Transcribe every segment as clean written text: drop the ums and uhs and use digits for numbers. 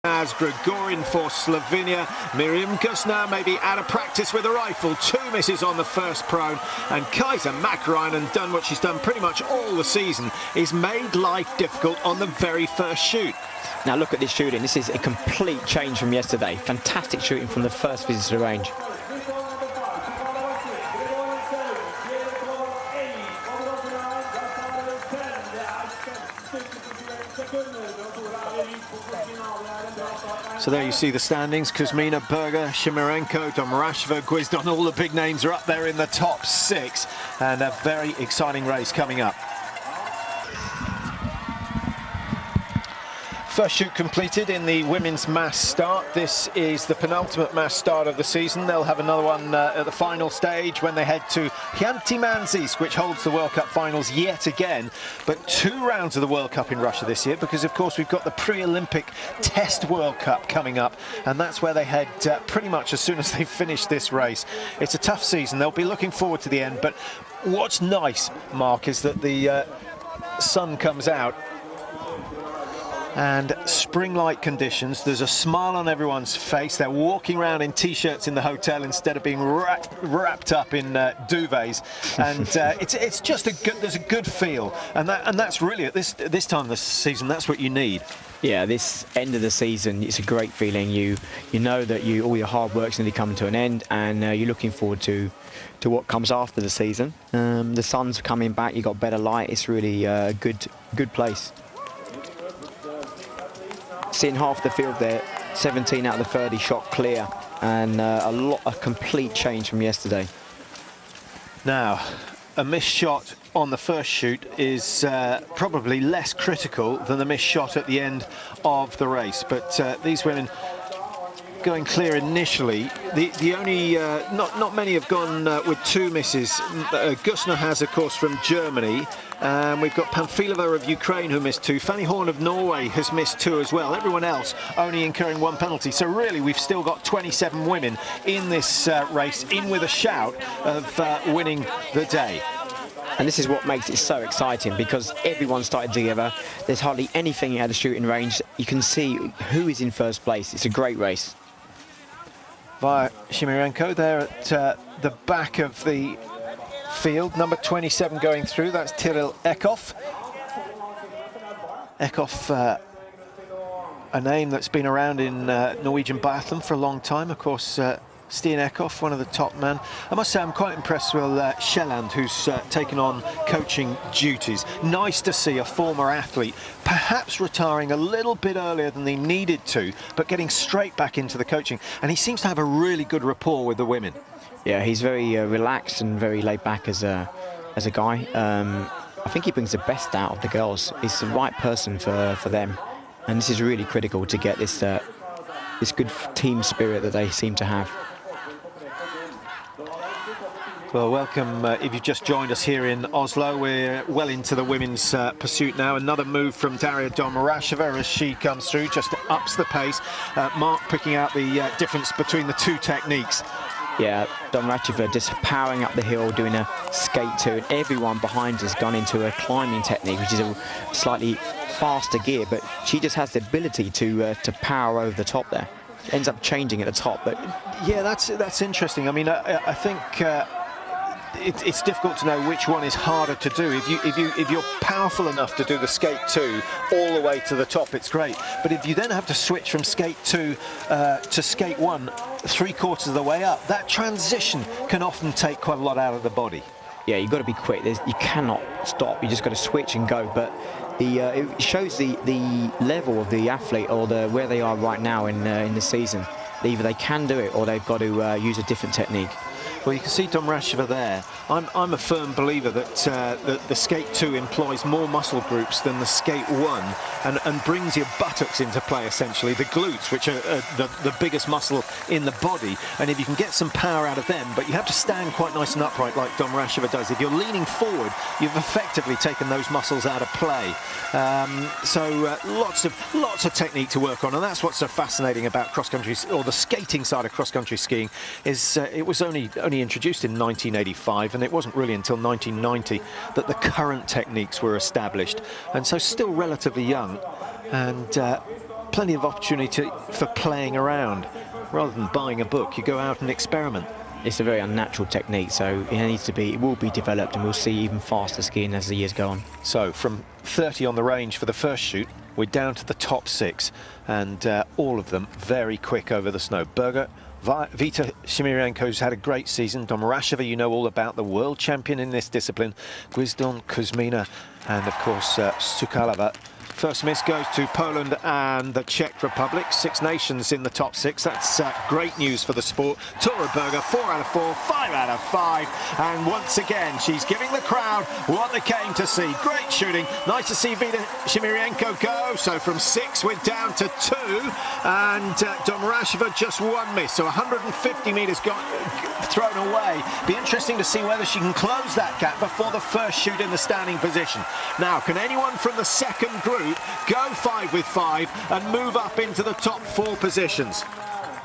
As Gregorian for Slovenia, Miriam Gusner maybe out of practice with a rifle, 2 misses on the first prone, and Kaiser Makarainen done what she's done pretty much all the season, is made life difficult on the very first shoot. Now look at this shooting, this is a complete change from yesterday. Fantastic shooting from the first visit to the range. So there you see the standings. Kuzmina, Berger, Shimarenko, Domrasheva, Guizdon, all the big names are up there in the top 6, and a very exciting race coming up. First shoot completed in the women's mass start. This is the penultimate mass start of the season. They'll have another one at the final stage when they head to Khanty-Mansiysk, which holds the World Cup finals yet again. But 2 rounds of the World Cup in Russia this year, because of course we've got the pre-Olympic Test World Cup coming up, and that's where they head pretty much as soon as they finish this race. It's a tough season. They'll be looking forward to the end, but what's nice, Mark, is that the sun comes out and spring-like conditions. There's a smile on everyone's face. They're walking around in t-shirts in the hotel instead of being wrapped up in duvets, and it's just there's a good feel, and that's really at this time of the season, that's what you need. Yeah, this end of the season, it's a great feeling. You know that all your hard work's nearly coming to an end, and you're looking forward to what comes after the season. The sun's coming back, you got better light. It's really a good place. Seeing half the field there, 17 out of the 30 shot clear, and a complete change from yesterday. Now, a missed shot on the first shoot is probably less critical than the missed shot at the end of the race, but these women going clear initially. The only not many have gone with 2 misses. Gusner has, of course, from Germany. We've got Pamfilova of Ukraine who missed 2. Fanny Horn of Norway has missed 2 as well. Everyone else only incurring 1 penalty. So really, we've still got 27 women in this race, in with a shout of winning the day. And this is what makes it so exciting, because everyone started together. There's hardly anything at the shooting range. You can see who is in first place. It's a great race. Via Shimarenko there at the back of the field, number 27 going through, that's Tyril Eckhoff. Eckhoff, a name that's been around in Norwegian biathlon for a long time, of course. Stian Eckhoff, one of the top men. I must say I'm quite impressed with Shelland, who's taken on coaching duties. Nice to see a former athlete perhaps retiring a little bit earlier than he needed to, but getting straight back into the coaching. And he seems to have a really good rapport with the women. Yeah, he's very relaxed and very laid back as a guy. I think he brings the best out of the girls. He's the right person for them. And this is really critical to get this good team spirit that they seem to have. Well, welcome if you've just joined us here in Oslo. We're well into the women's pursuit now. Another move from Daria Domrasheva as she comes through, just ups the pace. Mark picking out the difference between the 2 techniques. Yeah, Domrasheva just powering up the hill, doing a skate 2, and everyone behind has gone into a climbing technique, which is a slightly faster gear, but she just has the ability to power over the top there. Ends up changing at the top, but yeah, that's interesting. I mean, I think it's difficult to know which one is harder to do. If you're powerful enough to do the skate 2 all the way to the top, it's great. But if you then have to switch from skate 2 to skate 1 3/4 of the way up, that transition can often take quite a lot out of the body. Yeah, you've got to be quick. You cannot stop. You just got to switch and go. But it shows the level of the athlete, or where they are right now in the season. Either they can do it, or they've got to use a different technique. Well, you can see Domrasheva there. I'm a firm believer that the skate 2 employs more muscle groups than the skate 1, and brings your buttocks into play, essentially, the glutes, which are the biggest muscle in the body. And if you can get some power out of them, but you have to stand quite nice and upright like Domrasheva does. If you're leaning forward, you've effectively taken those muscles out of play. So lots of technique to work on, and that's what's so fascinating about cross-country, or the skating side of cross-country skiing, is it was only introduced in 1985, and it wasn't really until 1990 that the current techniques were established, and so still relatively young. And plenty of opportunity for playing around. Rather than buying a book, you go out and experiment. It's a very unnatural technique, so it will be developed, and we'll see even faster skiing as the years go on. So from 30 on the range for the first shoot, we're down to the top 6, and all of them very quick over the snow. Berger, Vita Shimirenko's had a great season. Domracheva, you know all about, the world champion in this discipline. Gwizdon, Kuzmina, and of course Sukalova. First miss goes to Poland and the Czech Republic. 6 nations in the top 6. That's great news for the sport. Tora Berger, 4 out of 4, 5 out of 5. And once again, she's giving the crowd what they came to see. Great shooting. Nice to see Vita Shimirenko go. So from 6, we're down to 2. And Domracheva just 1 miss. So 150 metres got thrown away. Be interesting to see whether she can close that gap before the first shoot in the standing position. Now, can anyone from the second group go 5 with 5 and move up into the top 4 positions?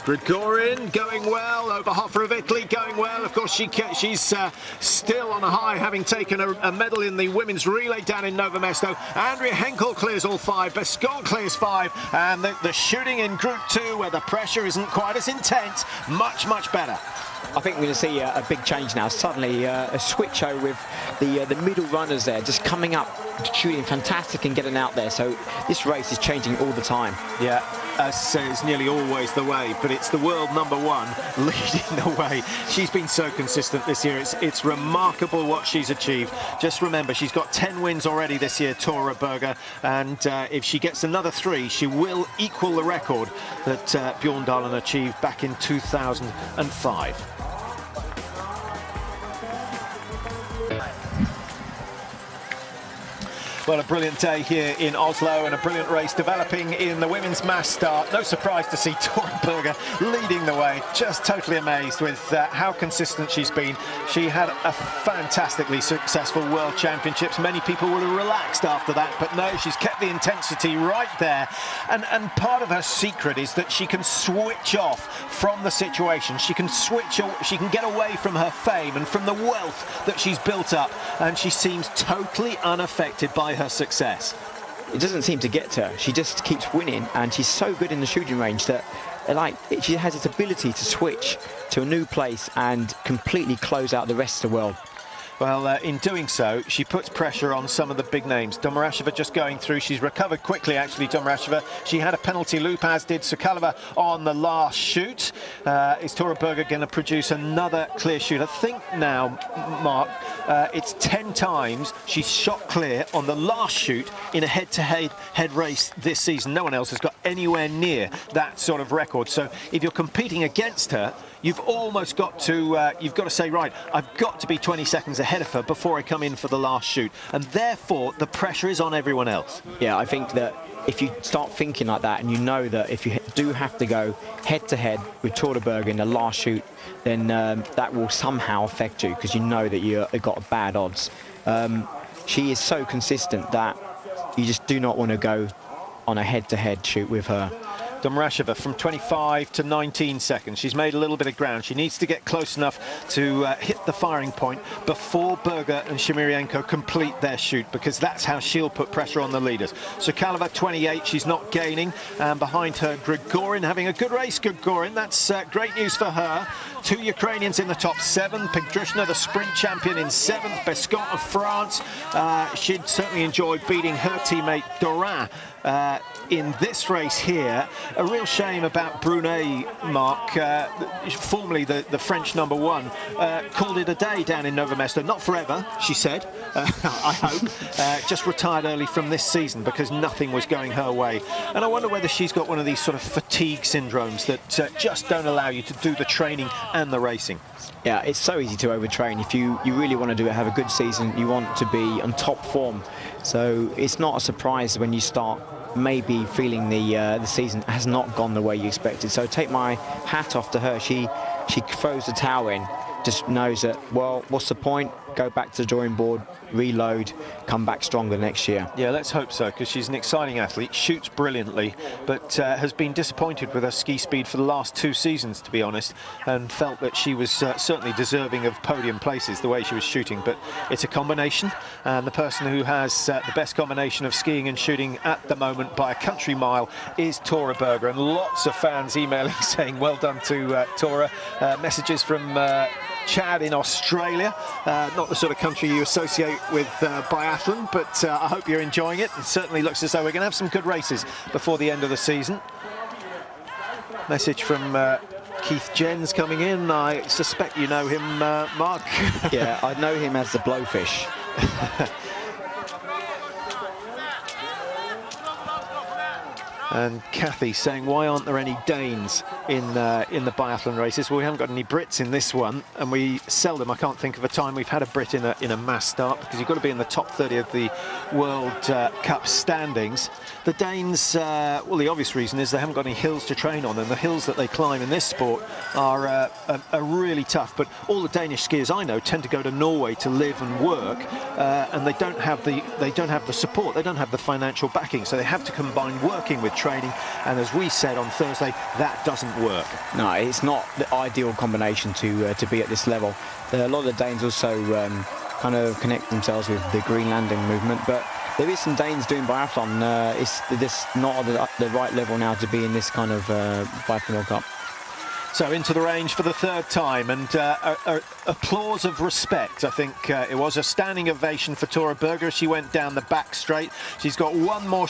Grigorin going well, Oberhofer of Italy going well. Of course, she's still on a high, having taken a medal in the women's relay down in Novo Mesto. Andrea Henkel clears all 5, Bescon clears 5, and the shooting in Group 2, where the pressure isn't quite as intense, much, much better. I think we're going to see a big change now. Suddenly a switch over with the middle runners there, just coming up, shooting fantastic and getting out there. So this race is changing all the time. Yeah, as is nearly always the way, but it's the world number 1 leading the way. She's been so consistent this year. It's remarkable what she's achieved. Just remember, she's got 10 wins already this year, Tora Berger, and if she gets another 3, she will equal the record that Bjorndalen achieved back in 2005. Well, a brilliant day here in Oslo and a brilliant race developing in the women's mass start. No surprise to see Tora Berger leading the way. Just totally amazed with how consistent she's been. She had a fantastically successful World Championships. Many people would have relaxed after that, but no, she's kept the intensity right there. And part of her secret is that she can switch off from the situation. She can get away from her fame and from the wealth that she's built up, and she seems totally unaffected by her success. It doesn't seem to get to her. She just keeps winning, and she's so good in the shooting range that she has this ability to switch to a new place and completely close out the rest of the world. Well, in doing so, she puts pressure on some of the big names. Domracheva just going through. She's recovered quickly, actually, Domracheva. She had a penalty loop, as did Sukalova on the last shoot. Is Tora Berger going to produce another clear shoot? I think now, Mark, it's 10 times she's shot clear on the last shoot in a head-to-head race this season. No one else has got anywhere near that sort of record. So if you're competing against her, you've almost got to say, right, I've got to be 20 seconds ahead of her before I come in for the last shoot. And therefore, the pressure is on everyone else. Yeah, I think that if you start thinking like that, and you know that if you do have to go head-to-head with Tora Berger in the last shoot, then that will somehow affect you, because you know that you've got bad odds. She is so consistent that you just do not want to go on a head-to-head shoot with her. Domracheva from 25 to 19 seconds. She's made a little bit of ground. She needs to get close enough to hit the firing point before Berger and Shimirenko complete their shoot, because that's how she'll put pressure on the leaders. Sukalova 28, she's not gaining, and behind her Grigorin having a good race. Grigorin, that's great news for her. 2 Ukrainians in the top 7. Pegdrushna, the sprint champion, in 7th. Bescon of France. She'd certainly enjoy beating her teammate Dorin in this race here. A real shame about Brunet, Mark, formerly the French number 1, called it a day down in Novo Mesto. Not forever, she said, I hope. Just retired early from this season because nothing was going her way. And I wonder whether she's got one of these sort of fatigue syndromes that just don't allow you to do the training and the racing. Yeah, it's so easy to overtrain. If you really want to have a good season, you want to be on top form. So it's not a surprise when you start maybe feeling the season has not gone the way you expected. So take my hat off to her. She throws the towel in, just knows that, well, what's the point? go back to the drawing board, reload, come back stronger next year. Yeah, let's hope so, because she's an exciting athlete, shoots brilliantly, but has been disappointed with her ski speed for the last 2 seasons, to be honest, and felt that she was certainly deserving of podium places the way she was shooting. But it's a combination, and the person who has the best combination of skiing and shooting at the moment by a country mile is Tora Berger, and lots of fans emailing saying well done to Tora. Messages from Chad in Australia, not the sort of country you associate with biathlon, but I hope you're enjoying it. It certainly looks as though we're going to have some good races before the end of the season. Message from Keith Jens coming in. I suspect you know him, Mark. Yeah, I know him as the Blowfish. And Kathy saying, why aren't there any Danes in the biathlon races? Well, we haven't got any Brits in this one, and we seldom, I can't think of a time we've had a Brit in a mass start, because you've got to be in the top 30 of the World Cup standings. The Danes, well, the obvious reason is they haven't got any hills to train on, and the hills that they climb in this sport are really tough. But all the Danish skiers I know tend to go to Norway to live and work, and they don't have the support, they don't have the financial backing, so they have to combine working with training, and as we said on Thursday, that doesn't work. No, it's not the ideal combination to be at this level. A lot of the Danes also kind of connect themselves with the Greenlanding movement, but there is some Danes doing biathlon. It's this not at the right level now to be in this kind of biathlon World Cup. So into the range for the 3rd time, and applause of respect. I think it was a standing ovation for Tora Berger as she went down the back straight. She's got one more